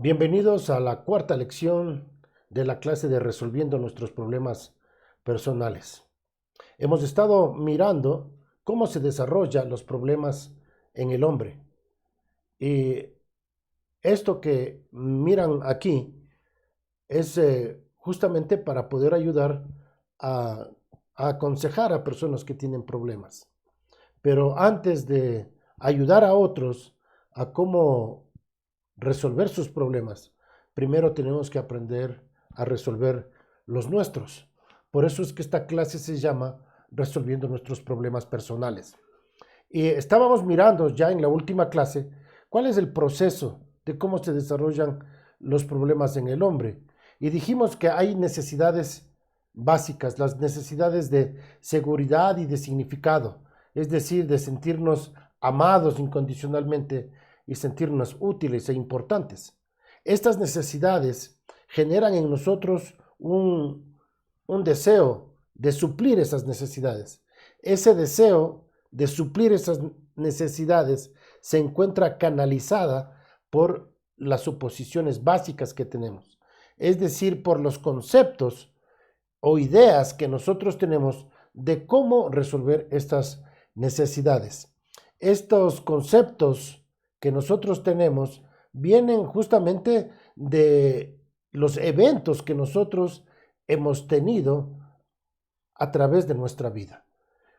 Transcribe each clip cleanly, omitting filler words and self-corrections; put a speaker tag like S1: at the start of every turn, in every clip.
S1: Bienvenidos a la cuarta lección de la clase de Resolviendo nuestros problemas personales. Hemos estado mirando cómo se desarrollan los problemas en el hombre. Y esto que miran aquí es justamente para poder ayudar a, a aconsejar a personas que tienen problemas. Pero antes de ayudar a otros a cómo resolver sus problemas, primero tenemos que aprender a resolver los nuestros. Por eso es que esta clase se llama Resolviendo nuestros problemas personales. Y estábamos mirando ya en la última clase cuál es el proceso de cómo se desarrollan los problemas en el hombre. Y dijimos que hay necesidades básicas, las necesidades de seguridad y de significado, es decir, de sentirnos amados incondicionalmente y sentirnos útiles e importantes. Estas necesidades generan en nosotros un deseo de suplir esas necesidades. Ese deseo de suplir esas necesidades se encuentra canalizada por las suposiciones básicas que tenemos, es decir, por los conceptos o ideas que nosotros tenemos de cómo resolver estas necesidades. Estos conceptos que nosotros tenemos vienen justamente de los eventos que nosotros hemos tenido a través de nuestra vida.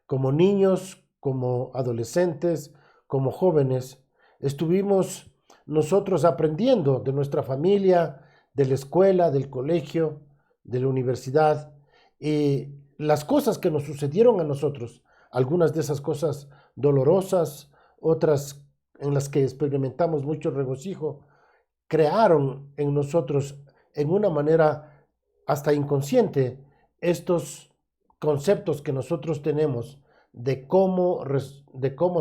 S1: Como niños, como adolescentes, como jóvenes, estuvimos nosotros aprendiendo de nuestra familia, de la escuela, del colegio, de la universidad, y las cosas que nos sucedieron a nosotros, algunas de esas cosas dolorosas, otras en las que experimentamos mucho regocijo, crearon en nosotros en una manera hasta inconsciente estos conceptos que nosotros tenemos de cómo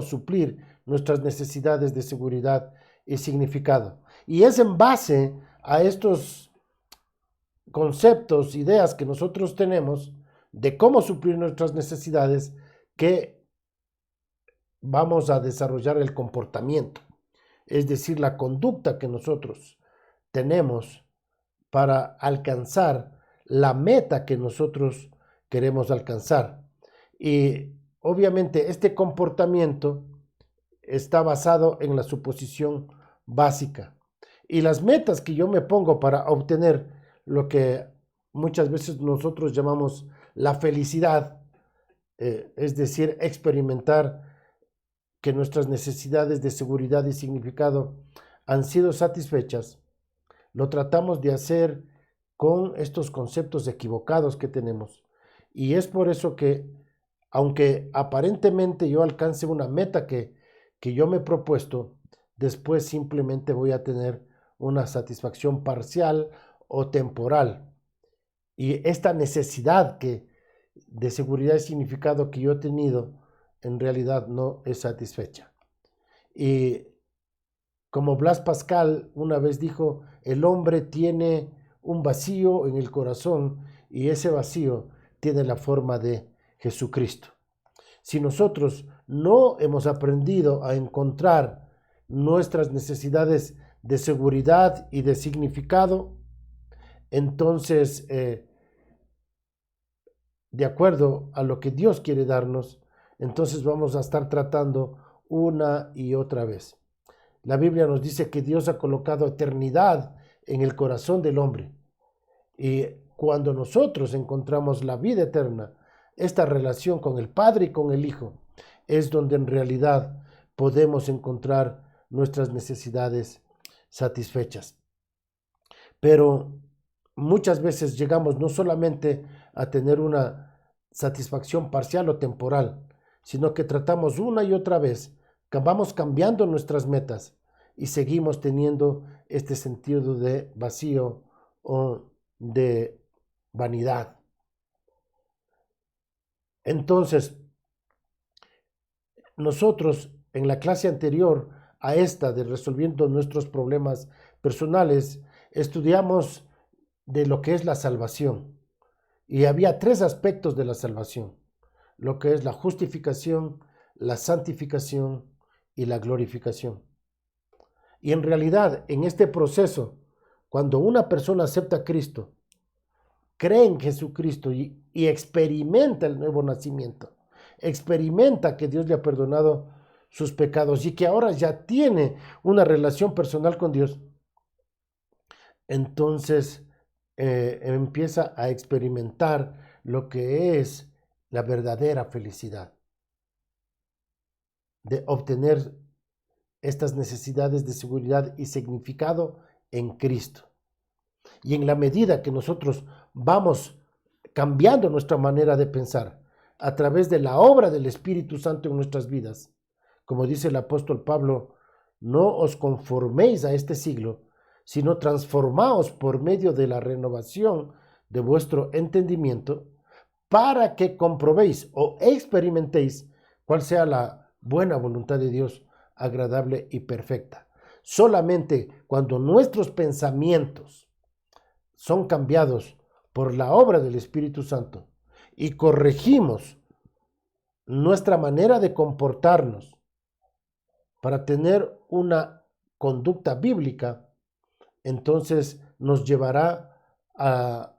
S1: suplir nuestras necesidades de seguridad y significado. Y es en base a estos conceptos, ideas que nosotros tenemos de cómo suplir nuestras necesidades que vamos a desarrollar el comportamiento, es decir, la conducta que nosotros tenemos para alcanzar la meta que nosotros queremos alcanzar. Y obviamente este comportamiento está basado en la suposición básica. Y las metas que yo me pongo para obtener lo que muchas veces nosotros llamamos la felicidad, es decir, experimentar que nuestras necesidades de seguridad y significado han sido satisfechas, lo tratamos de hacer con estos conceptos equivocados que tenemos. Y es por eso que, aunque aparentemente yo alcance una meta que yo me he propuesto, después simplemente voy a tener una satisfacción parcial o temporal. Y esta necesidad de seguridad y significado que yo he tenido, en realidad no es satisfecha. Y como Blas Pascal una vez dijo, el hombre tiene un vacío en el corazón y ese vacío tiene la forma de Jesucristo. Si nosotros no hemos aprendido a encontrar nuestras necesidades de seguridad y de significado, entonces, de acuerdo a lo que Dios quiere darnos, entonces vamos a estar tratando una y otra vez. La Biblia nos dice que Dios ha colocado eternidad en el corazón del hombre. Y cuando nosotros encontramos la vida eterna, esta relación con el Padre y con el Hijo, es donde en realidad podemos encontrar nuestras necesidades satisfechas. Pero muchas veces llegamos no solamente a tener una satisfacción parcial o temporal, sino que tratamos una y otra vez, vamos cambiando nuestras metas y seguimos teniendo este sentido de vacío o de vanidad. Entonces, nosotros en la clase anterior a esta de resolviendo nuestros problemas personales, estudiamos de lo que es la salvación. Y había tres aspectos de la salvación, lo que es la justificación, la santificación y la glorificación. Y en realidad, en este proceso cuando una persona acepta a Cristo, cree en Jesucristo y experimenta el nuevo nacimiento, experimenta que Dios le ha perdonado sus pecados y que ahora ya tiene una relación personal con Dios, entonces empieza a experimentar lo que es la verdadera felicidad, de obtener estas necesidades de seguridad y significado en Cristo. Y en la medida que nosotros vamos cambiando nuestra manera de pensar a través de la obra del Espíritu Santo en nuestras vidas, como dice el apóstol Pablo, no os conforméis a este siglo, sino transformaos por medio de la renovación de vuestro entendimiento, para que comprobéis o experimentéis cuál sea la buena voluntad de Dios, agradable y perfecta. Solamente cuando nuestros pensamientos son cambiados por la obra del Espíritu Santo y corregimos nuestra manera de comportarnos para tener una conducta bíblica, entonces nos llevará a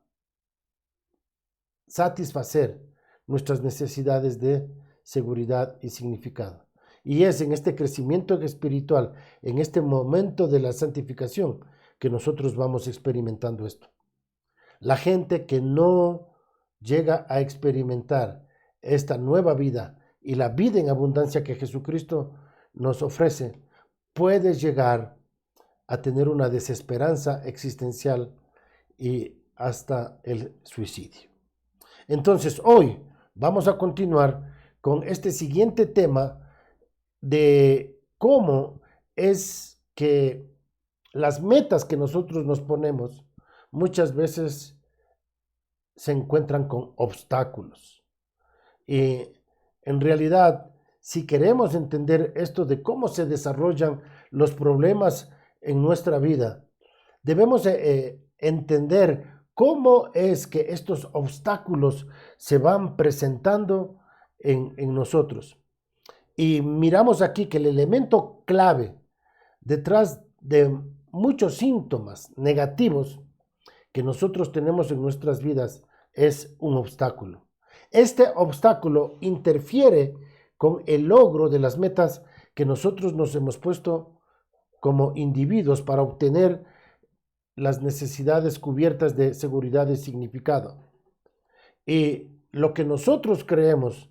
S1: satisfacer nuestras necesidades de seguridad y significado. Y es en este crecimiento espiritual, en este momento de la santificación, que nosotros vamos experimentando esto. La gente que no llega a experimentar esta nueva vida y la vida en abundancia que Jesucristo nos ofrece, puede llegar a tener una desesperanza existencial y hasta el suicidio. Entonces, hoy vamos a continuar con este siguiente tema de cómo es que las metas que nosotros nos ponemos muchas veces se encuentran con obstáculos. Y en realidad, si queremos entender esto de cómo se desarrollan los problemas en nuestra vida, debemos entender cómo es que estos obstáculos se van presentando en nosotros. Y miramos aquí que el elemento clave detrás de muchos síntomas negativos que nosotros tenemos en nuestras vidas es un obstáculo. Este obstáculo interfiere con el logro de las metas que nosotros nos hemos puesto como individuos para obtener las necesidades cubiertas de seguridad y significado. Y lo que nosotros creemos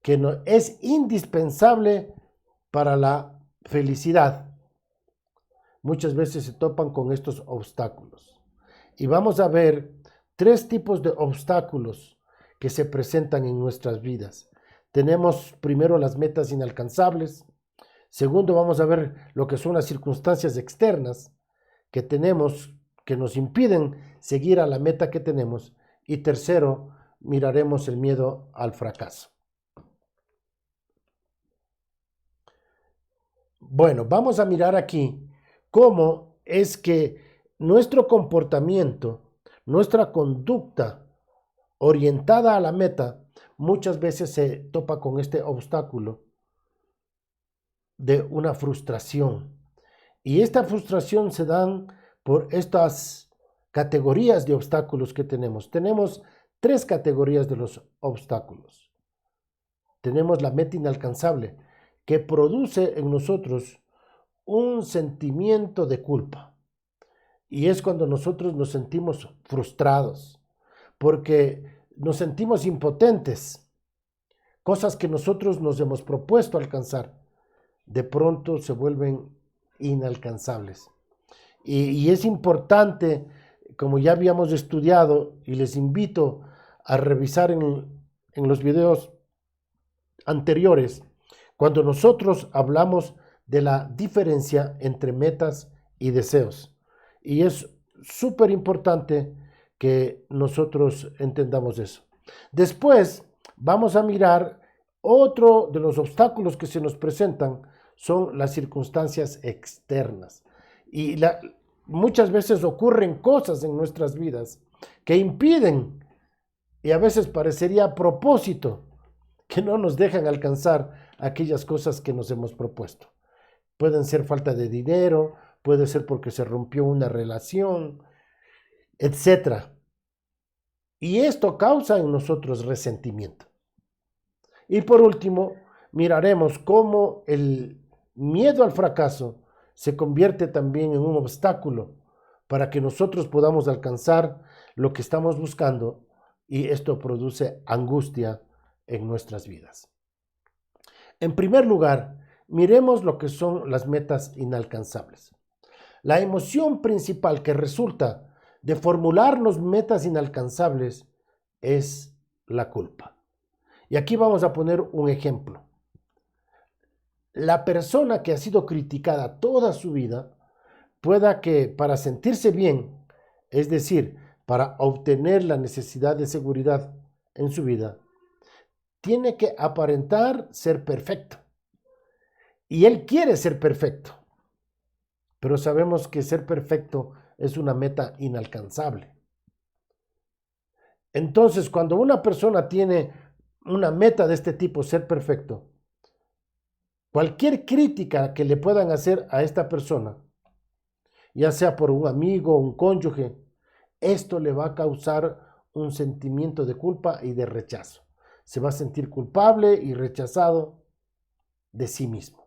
S1: que no, es indispensable para la felicidad, muchas veces se topan con estos obstáculos. Y vamos a ver 3 tipos de obstáculos que se presentan en nuestras vidas. Tenemos primero las metas inalcanzables. Segundo, vamos a ver lo que son las circunstancias externas que tenemos, que nos impiden seguir a la meta que tenemos. Y tercero, miraremos el miedo al fracaso. Bueno, vamos a mirar aquí cómo es que nuestro comportamiento, nuestra conducta orientada a la meta, muchas veces se topa con este obstáculo de una frustración. Y esta frustración se dan por estas categorías de obstáculos que tenemos. Tenemos 3 categorías de los obstáculos. Tenemos la meta inalcanzable, que produce en nosotros un sentimiento de culpa. Y es cuando nosotros nos sentimos frustrados, porque nos sentimos impotentes. Cosas que nosotros nos hemos propuesto alcanzar, de pronto se vuelven inalcanzables. Y es importante, como ya habíamos estudiado, y les invito a revisar en los videos anteriores, cuando nosotros hablamos de la diferencia entre metas y deseos. Y es súper importante que nosotros entendamos eso. Después vamos a mirar otro de los obstáculos que se nos presentan, son las circunstancias externas. Y muchas veces ocurren cosas en nuestras vidas que impiden, y a veces parecería a propósito, que no nos dejan alcanzar aquellas cosas que nos hemos propuesto. Pueden ser falta de dinero, puede ser porque se rompió una relación, etc. Y esto causa en nosotros resentimiento. Y por último, miraremos cómo el miedo al fracaso se convierte también en un obstáculo para que nosotros podamos alcanzar lo que estamos buscando, y esto produce angustia en nuestras vidas. En primer lugar, miremos lo que son las metas inalcanzables. La emoción principal que resulta de formularnos metas inalcanzables es la culpa. Y aquí vamos a poner un ejemplo. La persona que ha sido criticada toda su vida, pueda que para sentirse bien, es decir, para obtener la necesidad de seguridad en su vida, tiene que aparentar ser perfecto. Y él quiere ser perfecto, pero sabemos que ser perfecto es una meta inalcanzable. Entonces, cuando una persona tiene una meta de este tipo, ser perfecto, cualquier crítica que le puedan hacer a esta persona, ya sea por un amigo, un cónyuge, esto le va a causar un sentimiento de culpa y de rechazo. Se va a sentir culpable y rechazado de sí mismo.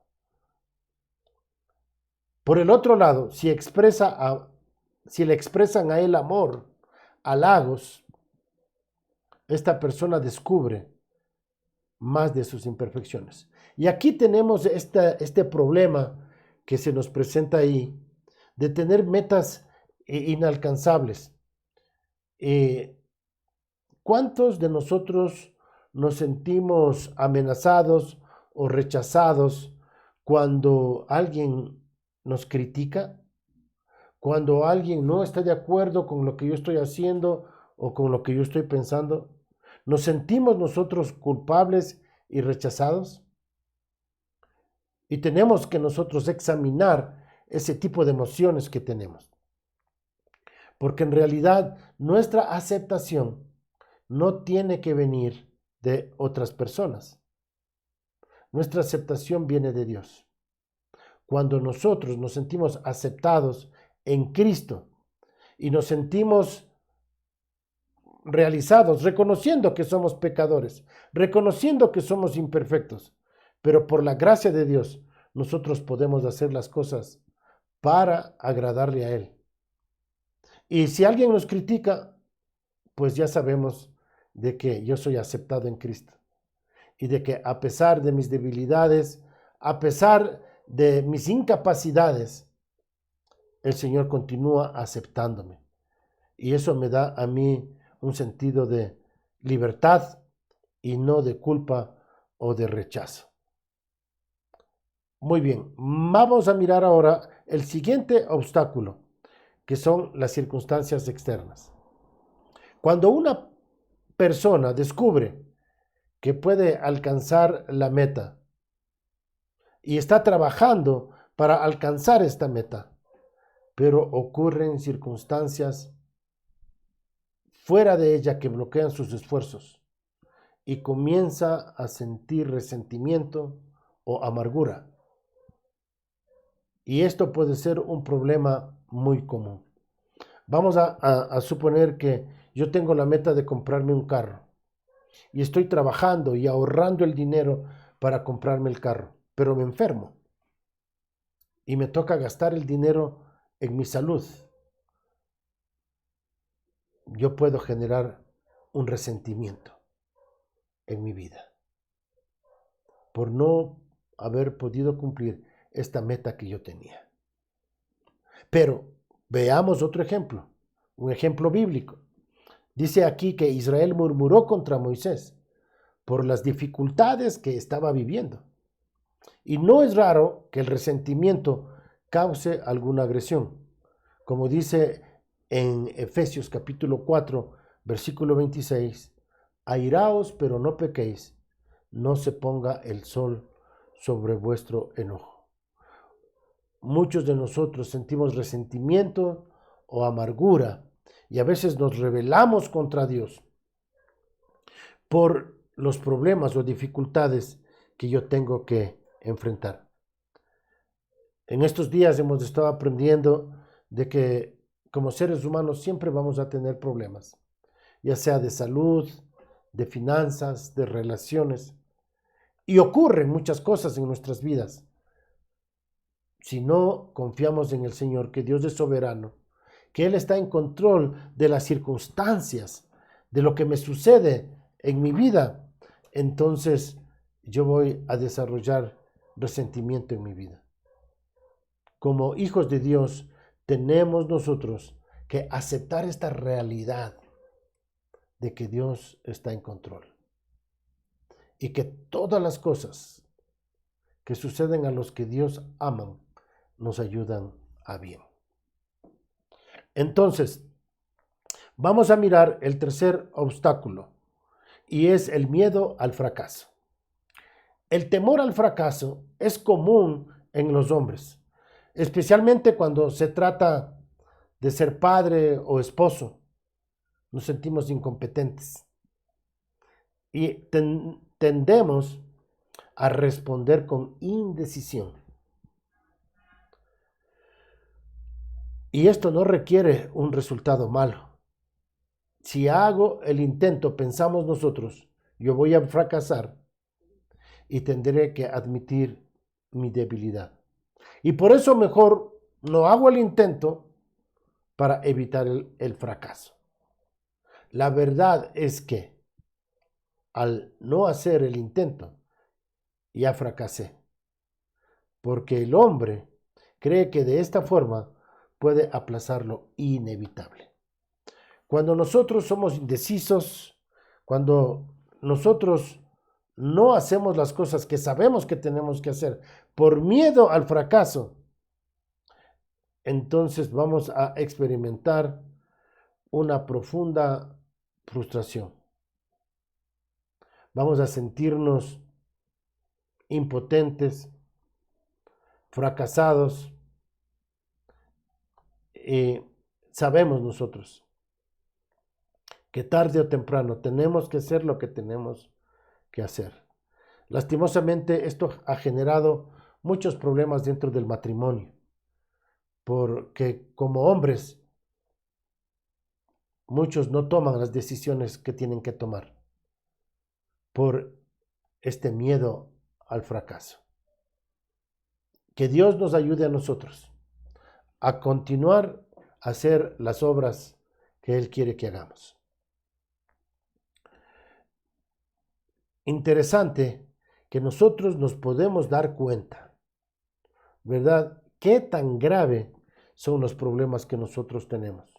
S1: Por el otro lado, si le expresan a él amor, halagos, esta persona descubre más de sus imperfecciones. Y aquí tenemos este problema que se nos presenta ahí, de tener metas inalcanzables. ¿Cuántos de nosotros nos sentimos amenazados o rechazados cuando alguien nos critica? Cuando alguien no está de acuerdo con lo que yo estoy haciendo o con lo que yo estoy pensando, ¿nos sentimos nosotros culpables y rechazados? Y tenemos que nosotros examinar ese tipo de emociones que tenemos. Porque en realidad nuestra aceptación no tiene que venir de otras personas. Nuestra aceptación viene de Dios. Cuando nosotros nos sentimos aceptados en Cristo y nos sentimos realizados, reconociendo que somos pecadores, reconociendo que somos imperfectos, pero por la gracia de Dios nosotros podemos hacer las cosas para agradarle a Él. Y si alguien nos critica, pues ya sabemos de que yo soy aceptado en Cristo y de que a pesar de mis debilidades, a pesar de mis incapacidades, el Señor continúa aceptándome. Y eso me da a mí un sentido de libertad y no de culpa o de rechazo. Muy bien, vamos a mirar ahora el siguiente obstáculo, que son las circunstancias externas. Cuando una persona descubre que puede alcanzar la meta y está trabajando para alcanzar esta meta, pero ocurren circunstancias fuera de ella que bloquean sus esfuerzos y comienza a sentir resentimiento o amargura. Y esto puede ser un problema muy común. Vamos a suponer que yo tengo la meta de comprarme un carro y estoy trabajando y ahorrando el dinero para comprarme el carro, pero me enfermo y me toca gastar el dinero en mi salud. Yo puedo generar un resentimiento en mi vida por no haber podido cumplir esta meta que yo tenía. Pero veamos otro ejemplo, un ejemplo bíblico. Dice aquí que Israel murmuró contra Moisés por las dificultades que estaba viviendo. Y no es raro que el resentimiento cause alguna agresión. Como dice en Efesios capítulo 4, versículo 26, airaos pero no pequéis, no se ponga el sol sobre vuestro enojo. Muchos de nosotros sentimos resentimiento o amargura y a veces nos rebelamos contra Dios por los problemas o dificultades que yo tengo que enfrentar. En estos días hemos estado aprendiendo de que como seres humanos siempre vamos a tener problemas, ya sea de salud, de finanzas, de relaciones. Y ocurren muchas cosas en nuestras vidas. Si no confiamos en el Señor, que Dios es soberano, que Él está en control de las circunstancias, de lo que me sucede en mi vida, entonces yo voy a desarrollar resentimiento en mi vida. Como hijos de Dios, tenemos nosotros que aceptar esta realidad de que Dios está en control y que todas las cosas que suceden a los que Dios aman nos ayudan a bien. Entonces, vamos a mirar el tercer obstáculo y es el miedo al fracaso. El temor al fracaso es común en los hombres, especialmente cuando se trata de ser padre o esposo. Nos sentimos incompetentes y tendemos a responder con indecisión. Y esto no requiere un resultado malo. Si hago el intento, pensamos nosotros, yo voy a fracasar y tendré que admitir mi debilidad. Y por eso mejor no hago el intento para evitar el fracaso. La verdad es que al no hacer el intento, ya fracasé. Porque el hombre cree que de esta forma puede aplazar lo inevitable. Cuando nosotros somos indecisos, cuando nosotros no hacemos las cosas que sabemos que tenemos que hacer por miedo al fracaso, entonces vamos a experimentar una profunda frustración. Vamos a sentirnos impotentes, fracasados. Sabemos nosotros que tarde o temprano tenemos que hacer lo que tenemos que hacer. Lastimosamente, esto ha generado muchos problemas dentro del matrimonio, porque como hombres, muchos no toman las decisiones que tienen que tomar por este miedo al fracaso. Que Dios nos ayude a nosotros a continuar a hacer las obras que Él quiere que hagamos. Interesante que nosotros nos podemos dar cuenta, ¿verdad? ¿Qué tan grave son los problemas que nosotros tenemos?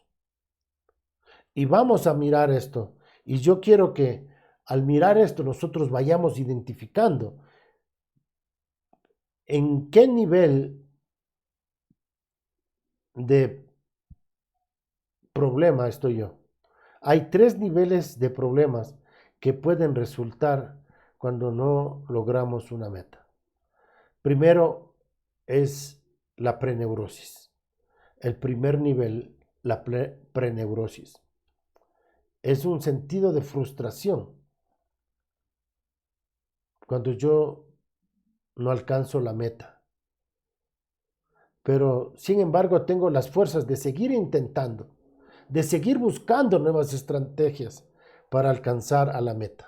S1: Y vamos a mirar esto. Y yo quiero que al mirar esto nosotros vayamos identificando en qué nivel de problema estoy yo. Hay 3 niveles de problemas que pueden resultar cuando no logramos una meta. Primero es la preneurosis. El primer nivel, la preneurosis, es un sentido de frustración cuando yo no alcanzo la meta. Pero, sin embargo, tengo las fuerzas de seguir intentando, de seguir buscando nuevas estrategias para alcanzar a la meta.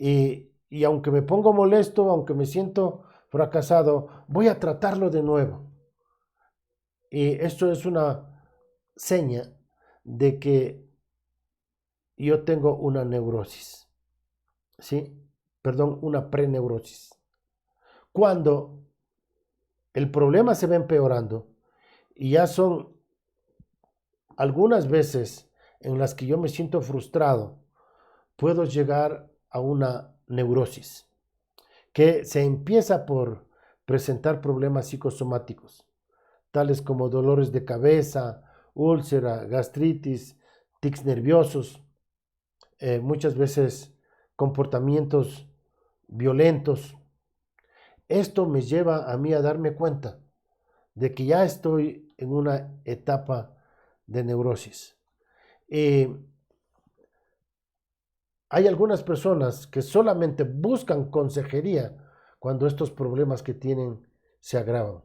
S1: Y aunque me pongo molesto, aunque me siento fracasado, voy a tratarlo de nuevo. Y esto es una seña de que yo tengo una neurosis, ¿sí? Perdón, una preneurosis. Cuando el problema se va empeorando y ya son algunas veces en las que yo me siento frustrado, puedo llegar a una neurosis que se empieza por presentar problemas psicosomáticos, tales como dolores de cabeza, úlcera, gastritis, tics nerviosos, muchas veces comportamientos violentos. Esto me lleva a mí a darme cuenta de que ya estoy en una etapa de neurosis. Hay algunas personas que solamente buscan consejería cuando estos problemas que tienen se agravan.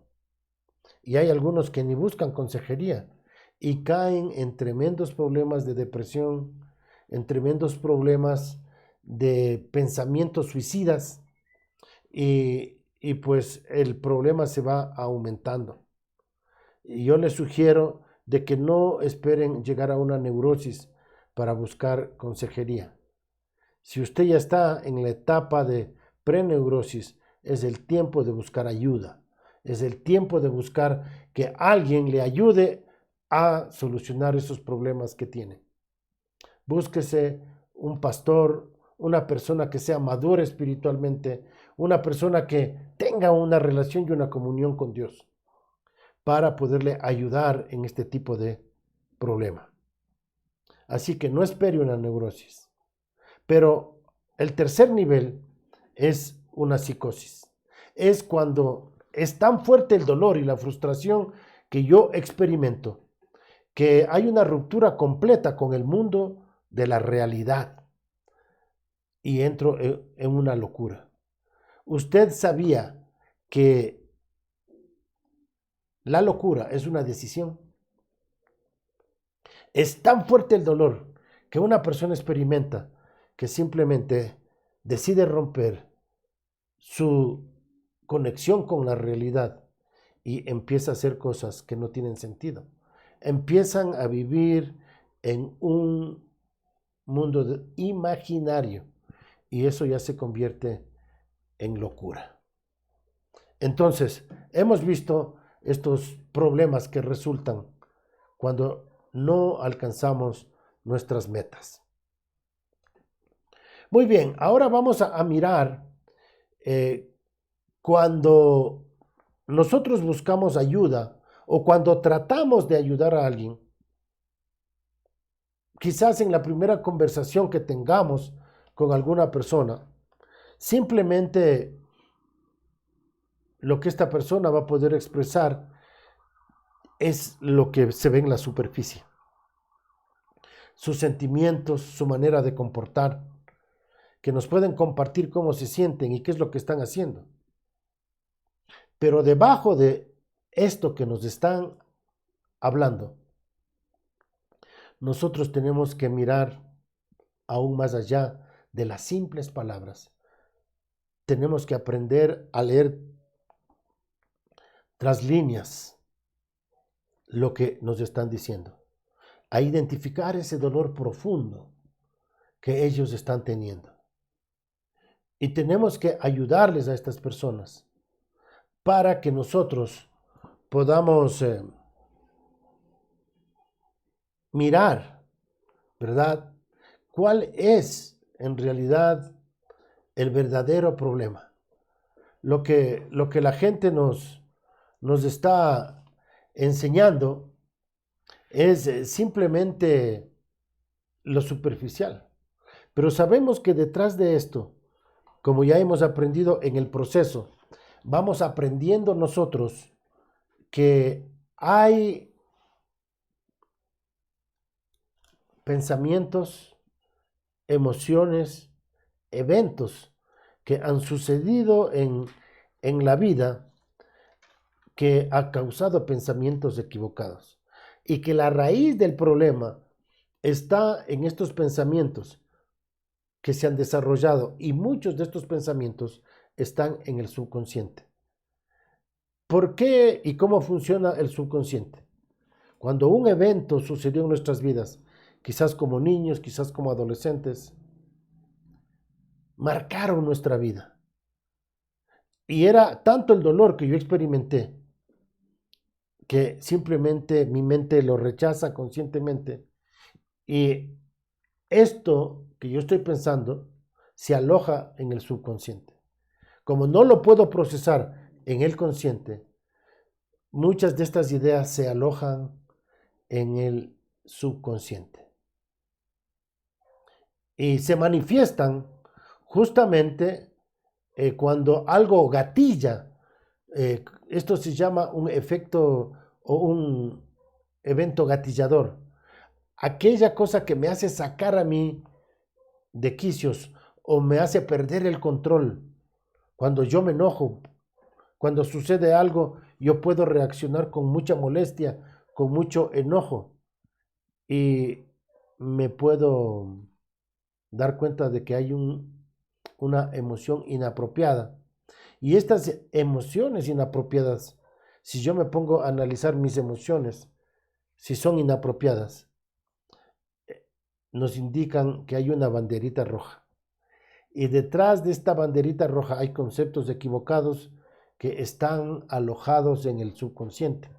S1: y hay algunos que ni buscan consejería y caen en tremendos problemas de depresión, en tremendos problemas de pensamientos suicidas y pues el problema se va aumentando. Y yo les sugiero de que no esperen llegar a una neurosis para buscar consejería. Si usted ya está en la etapa de preneurosis, es el tiempo de buscar ayuda. Es el tiempo de buscar que alguien le ayude a solucionar esos problemas que tiene. Búsquese un pastor, una persona que sea madura espiritualmente, una persona que tenga una relación y una comunión con Dios para poderle ayudar en este tipo de problema. Así que no espere una neurosis. Pero el tercer nivel es una psicosis. Es cuando es tan fuerte el dolor y la frustración que yo experimento, que hay una ruptura completa con el mundo de la realidad y entro en una locura. Usted sabía que la locura es una decisión. Es tan fuerte el dolor que una persona experimenta que simplemente decide romper su conexión con la realidad y empieza a hacer cosas que no tienen sentido. Empiezan a vivir en un mundo imaginario y eso ya se convierte en locura. Entonces, hemos visto estos problemas que resultan cuando no alcanzamos nuestras metas. Muy bien, ahora vamos a mirar cuando nosotros buscamos ayuda o cuando tratamos de ayudar a alguien. Quizás en la primera conversación que tengamos con alguna persona, simplemente lo que esta persona va a poder expresar es lo que se ve en la superficie. Sus sentimientos, su manera de comportar, que nos pueden compartir cómo se sienten y qué es lo que están haciendo. Pero debajo de esto que nos están hablando, nosotros tenemos que mirar aún más allá de las simples palabras. Tenemos que aprender a leer tras líneas lo que nos están diciendo, a identificar ese dolor profundo que ellos están teniendo. Y tenemos que ayudarles a estas personas para que nosotros podamos mirar, ¿verdad?, cuál es en realidad el verdadero problema. Lo que la gente nos está enseñando es simplemente lo superficial. Pero sabemos que detrás de esto, como ya hemos aprendido en el proceso, vamos aprendiendo nosotros que hay pensamientos, emociones, eventos que han sucedido en la vida que ha causado pensamientos equivocados y que la raíz del problema está en estos pensamientos que se han desarrollado y muchos de estos pensamientos están en el subconsciente. ¿Por qué y cómo funciona el subconsciente? Cuando un evento sucedió en nuestras vidas, quizás como niños, quizás como adolescentes, marcaron nuestra vida. Y era tanto el dolor que yo experimenté que simplemente mi mente lo rechaza conscientemente y esto que yo estoy pensando se aloja en el subconsciente. Como no lo puedo procesar en el consciente, muchas de estas ideas se alojan en el subconsciente y se manifiestan justamente cuando algo gatilla. Esto se llama un efecto o un evento gatillador. Aquella cosa que me hace sacar a mí de quicios o me hace perder el control. Cuando yo me enojo, cuando sucede algo yo puedo reaccionar con mucha molestia, con mucho enojo, y me puedo dar cuenta de que hay una emoción inapropiada. Y estas emociones inapropiadas, si yo me pongo a analizar mis emociones, si son inapropiadas, nos indican que hay una banderita roja. Y detrás de esta banderita roja hay conceptos equivocados que están alojados en el subconsciente.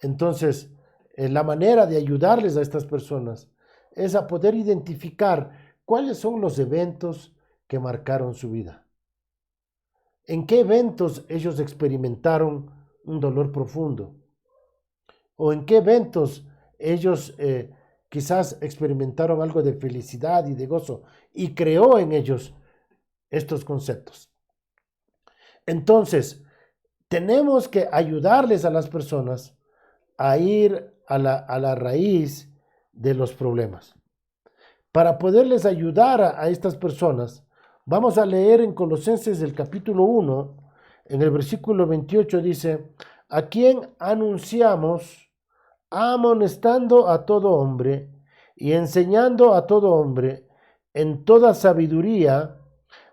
S1: Entonces, la manera de ayudarles a estas personas es a poder identificar cuáles son los eventos que marcaron su vida. ¿En qué eventos ellos experimentaron un dolor profundo? ¿O en qué eventos ellos quizás experimentaron algo de felicidad y de gozo y creó en ellos estos conceptos? Entonces, tenemos que ayudarles a las personas a ir a la raíz de los problemas. Para poderles ayudar a estas personas, vamos a leer en Colosenses el capítulo 1, en el versículo 28 dice, a quien anunciamos amonestando a todo hombre y enseñando a todo hombre en toda sabiduría,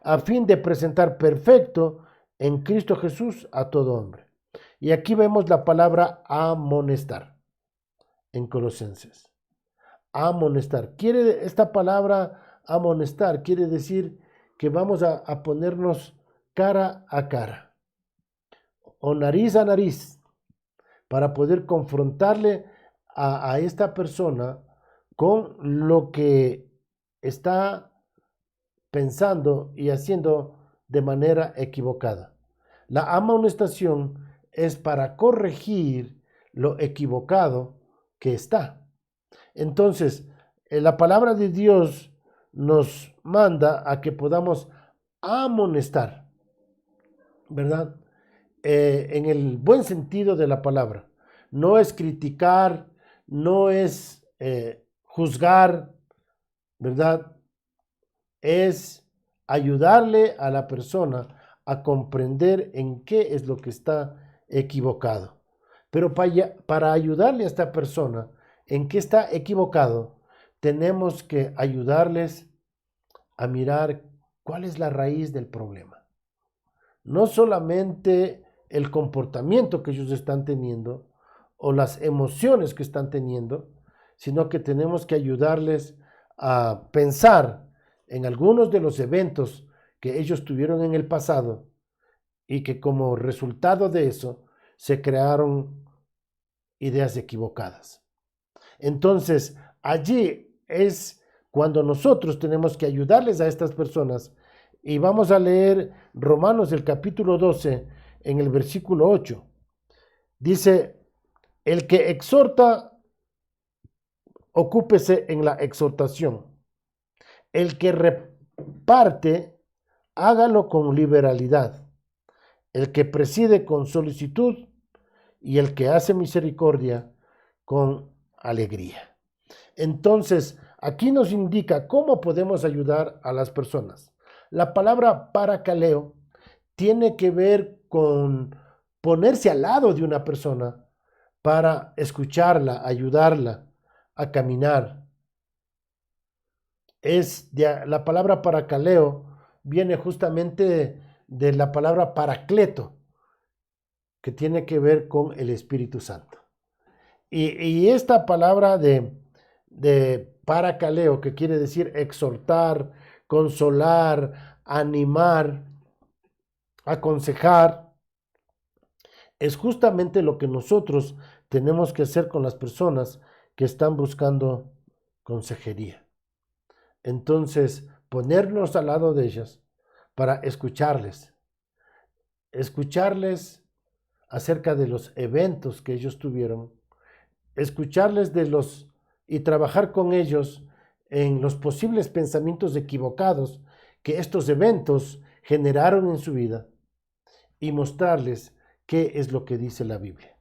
S1: a fin de presentar perfecto en Cristo Jesús a todo hombre. Y aquí vemos la palabra amonestar en Colosenses. Amonestar. Esta palabra amonestar quiere decir que vamos a ponernos cara a cara o nariz a nariz para poder confrontarle a esta persona con lo que está pensando y haciendo de manera equivocada. La amonestación es para corregir lo equivocado que está. Entonces, la palabra de Dios nos manda a que podamos amonestar, ¿verdad? En el buen sentido de la palabra. No es criticar, no es juzgar, ¿verdad? Es ayudarle a la persona a comprender en qué es lo que está equivocado. Pero para ayudarle a esta persona en qué está equivocado, tenemos que ayudarles a mirar cuál es la raíz del problema. No solamente el comportamiento que ellos están teniendo o las emociones que están teniendo, sino que tenemos que ayudarles a pensar en algunos de los eventos que ellos tuvieron en el pasado y que como resultado de eso se crearon ideas equivocadas. Entonces, allí es cuando nosotros tenemos que ayudarles a estas personas. Y vamos a leer Romanos el capítulo 12 en el versículo 8. Dice, el que exhorta, ocúpese en la exhortación. El que reparte, hágalo con liberalidad. El que preside con solicitud y el que hace misericordia con alegría. Entonces, aquí nos indica cómo podemos ayudar a las personas. La palabra parakaleo tiene que ver con ponerse al lado de una persona para escucharla, ayudarla a caminar. La palabra parakaleo viene justamente de la palabra paracleto, que tiene que ver con el Espíritu Santo. Y esta palabra de parakaleo, que quiere decir exhortar, consolar, animar, aconsejar, es justamente lo que nosotros tenemos que hacer con las personas que están buscando consejería. Entonces, ponernos al lado de ellas para escucharles acerca de los eventos que ellos tuvieron, escucharles y trabajar con ellos en los posibles pensamientos equivocados que estos eventos generaron en su vida y mostrarles qué es lo que dice la Biblia.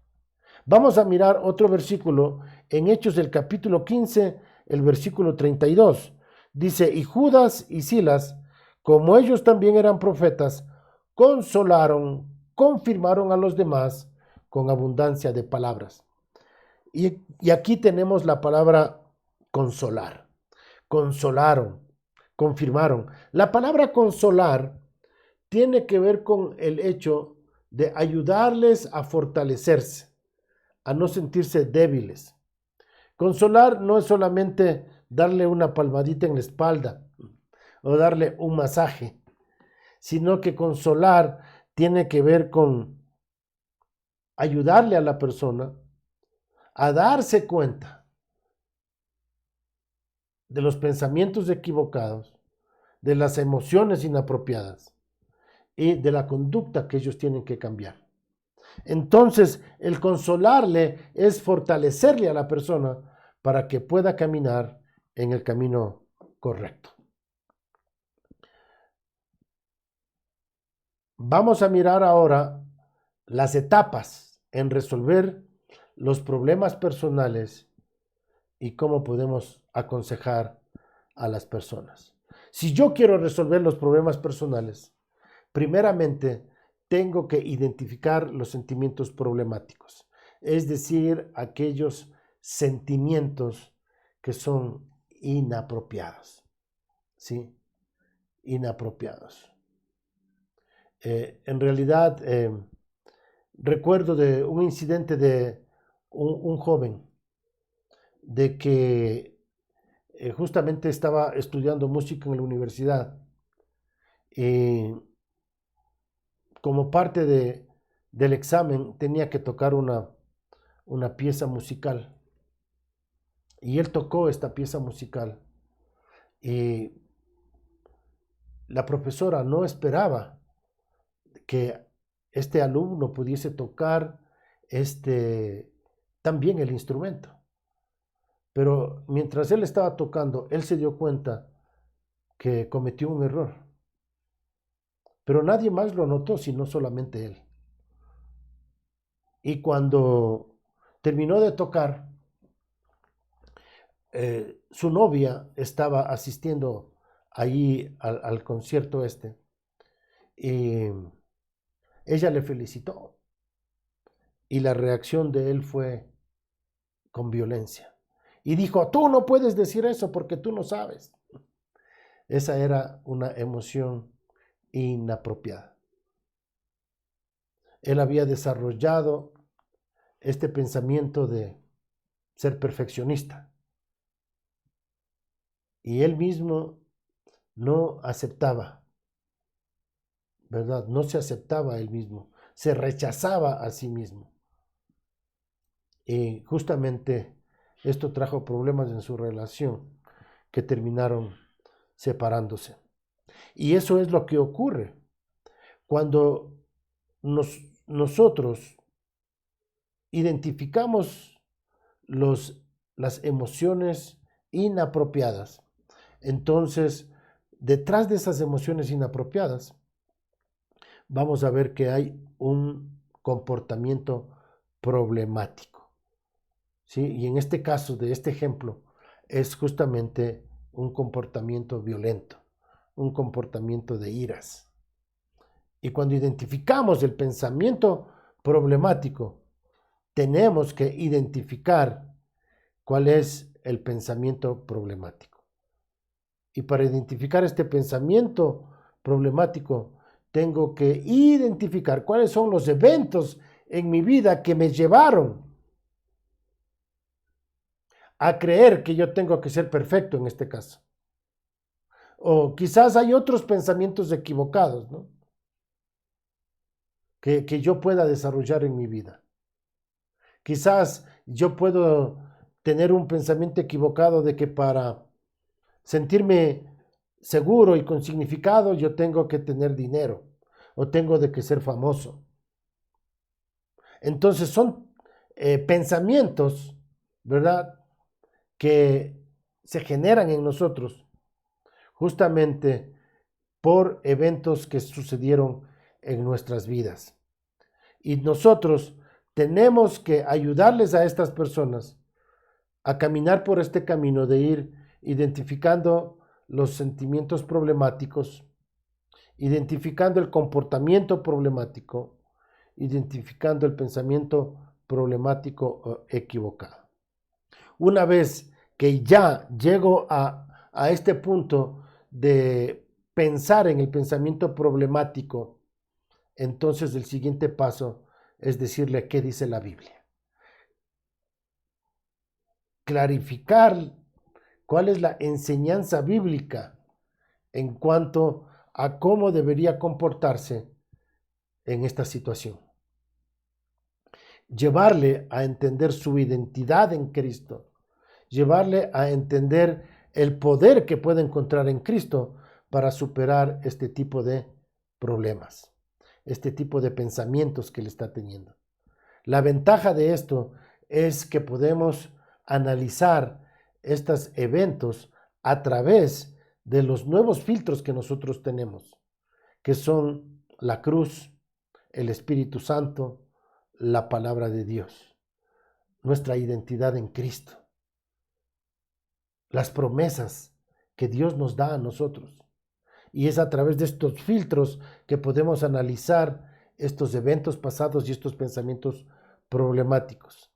S1: Vamos a mirar otro versículo en Hechos del capítulo 15, el versículo 32. Dice, y Judas y Silas, como ellos también eran profetas, consolaron, confirmaron a los demás con abundancia de palabras. Y aquí tenemos la palabra consolar. Consolaron, confirmaron. La palabra consolar tiene que ver con el hecho de ayudarles a fortalecerse, a no sentirse débiles. Consolar no es solamente darle una palmadita en la espalda o darle un masaje, sino que consolar tiene que ver con ayudarle a la persona a darse cuenta de los pensamientos equivocados, de las emociones inapropiadas y de la conducta que ellos tienen que cambiar. Entonces, el consolarle es fortalecerle a la persona para que pueda caminar en el camino correcto. Vamos a mirar ahora las etapas en resolver los problemas personales y cómo podemos aconsejar a las personas. Si yo quiero resolver los problemas personales, primeramente tengo que identificar los sentimientos problemáticos, es decir, aquellos sentimientos que son inapropiados, ¿sí? Inapropiados. En realidad, recuerdo de un incidente de un joven de que justamente estaba estudiando música en la universidad y como parte del examen tenía que tocar una pieza musical y él tocó esta pieza musical y la profesora no esperaba que este alumno pudiese tocar también el instrumento. Pero mientras él estaba tocando, él se dio cuenta que cometió un error. Pero nadie más lo notó, sino solamente él. Y cuando terminó de tocar, su novia estaba asistiendo allí al concierto y ella le felicitó. Y la reacción de él fue con violencia. Y dijo, tú no puedes decir eso porque tú no sabes. Esa era una emoción inapropiada. Él había desarrollado este pensamiento de ser perfeccionista. Y él mismo no aceptaba, ¿verdad? No se aceptaba a él mismo, se rechazaba a sí mismo. Y justamente esto trajo problemas en su relación que terminaron separándose. Y eso es lo que ocurre cuando nosotros identificamos las emociones inapropiadas. Entonces, detrás de esas emociones inapropiadas, vamos a ver que hay un comportamiento problemático, ¿sí? Y en este caso, de este ejemplo, es justamente un comportamiento violento, un comportamiento de iras. Y cuando identificamos el pensamiento problemático, tenemos que identificar cuál es el pensamiento problemático. Y para identificar este pensamiento problemático, tengo que identificar cuáles son los eventos en mi vida que me llevaron a creer que yo tengo que ser perfecto en este caso. O quizás hay otros pensamientos equivocados, ¿no? que yo pueda desarrollar en mi vida. Quizás yo puedo tener un pensamiento equivocado de que para sentirme seguro y con significado yo tengo que tener dinero o tengo de que ser famoso. Entonces son pensamientos, ¿verdad?, que se generan en nosotros justamente por eventos que sucedieron en nuestras vidas. Y nosotros tenemos que ayudarles a estas personas a caminar por este camino de ir identificando los sentimientos problemáticos, identificando el comportamiento problemático identificando el pensamiento problemático o equivocado. Una vez que ya llego a este punto de pensar en el pensamiento problemático, entonces el siguiente paso es decirle qué dice la Biblia. Clarificar cuál es la enseñanza bíblica en cuanto a cómo debería comportarse en esta situación. Llevarle a entender su identidad en Cristo, llevarle a entender el poder que puede encontrar en Cristo para superar este tipo de problemas, este tipo de pensamientos que él está teniendo. La ventaja de esto es que podemos analizar estos eventos a través de los nuevos filtros que nosotros tenemos, que son la cruz, el Espíritu Santo, la palabra de Dios, nuestra identidad en Cristo, las promesas que Dios nos da a nosotros. Y es a través de estos filtros que podemos analizar estos eventos pasados y estos pensamientos problemáticos.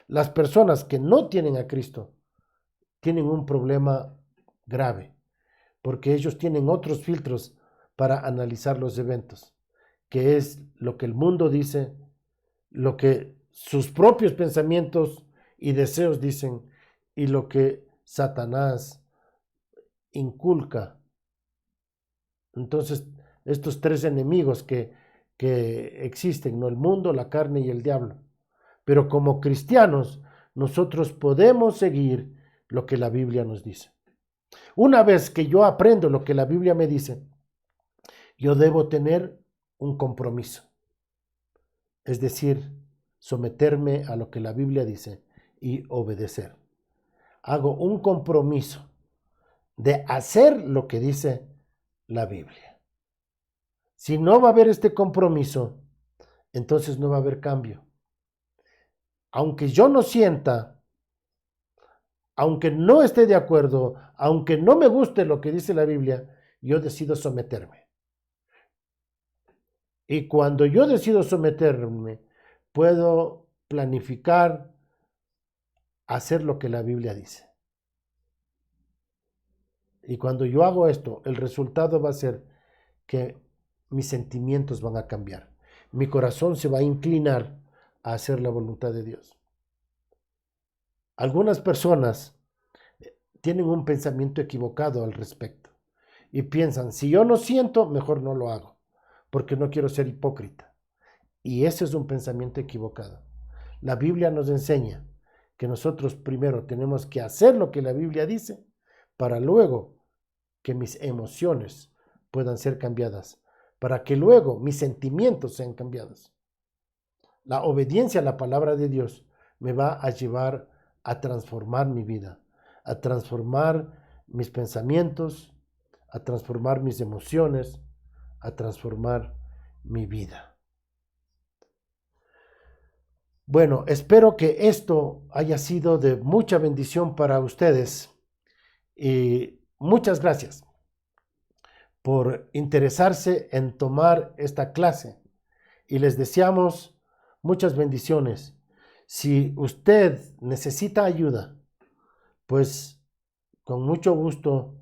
S1: Las personas que no tienen a Cristo tienen un problema grave, porque ellos tienen otros filtros para analizar los eventos, que es lo que el mundo dice, lo que sus propios pensamientos y deseos dicen, y lo que Satanás inculca. Entonces, estos tres enemigos que existen, ¿no? El mundo, la carne y el diablo. Pero como cristianos, nosotros podemos seguir lo que la Biblia nos dice. Una vez que yo aprendo lo que la Biblia me dice, yo debo tener un compromiso. Es decir, someterme a lo que la Biblia dice y obedecer. Hago un compromiso de hacer lo que dice la Biblia. Si no va a haber este compromiso, entonces no va a haber cambio. Aunque yo no sienta, aunque no esté de acuerdo, aunque no me guste lo que dice la Biblia, yo decido someterme. Y cuando yo decido someterme, puedo planificar hacer lo que la Biblia dice. Y cuando yo hago esto, el resultado va a ser que mis sentimientos van a cambiar. Mi corazón se va a inclinar a hacer la voluntad de Dios. Algunas personas tienen un pensamiento equivocado al respecto y piensan, si yo no siento, mejor no lo hago, porque no quiero ser hipócrita. Y ese es un pensamiento equivocado. La Biblia nos enseña que nosotros primero tenemos que hacer lo que la Biblia dice para luego que mis emociones puedan ser cambiadas, para que luego mis sentimientos sean cambiados. La obediencia a la palabra de Dios me va a llevar a transformar mi vida, a transformar mis pensamientos, a transformar mis emociones, a transformar mi vida. Bueno, espero que esto haya sido de mucha bendición para ustedes y muchas gracias por interesarse en tomar esta clase y les deseamos muchas bendiciones. Si usted necesita ayuda, pues con mucho gusto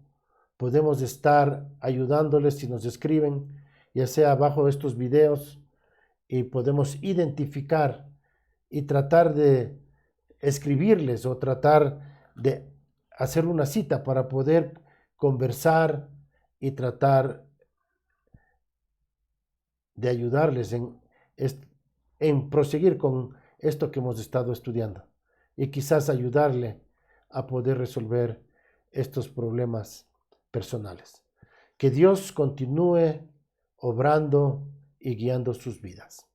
S1: podemos estar ayudándoles si nos escriben, ya sea abajo de estos videos, y podemos identificar y tratar de escribirles o tratar de hacer una cita para poder conversar y tratar de ayudarles en proseguir con esto que hemos estado estudiando y quizás ayudarle a poder resolver estos problemas personales. Que Dios continúe obrando y guiando sus vidas.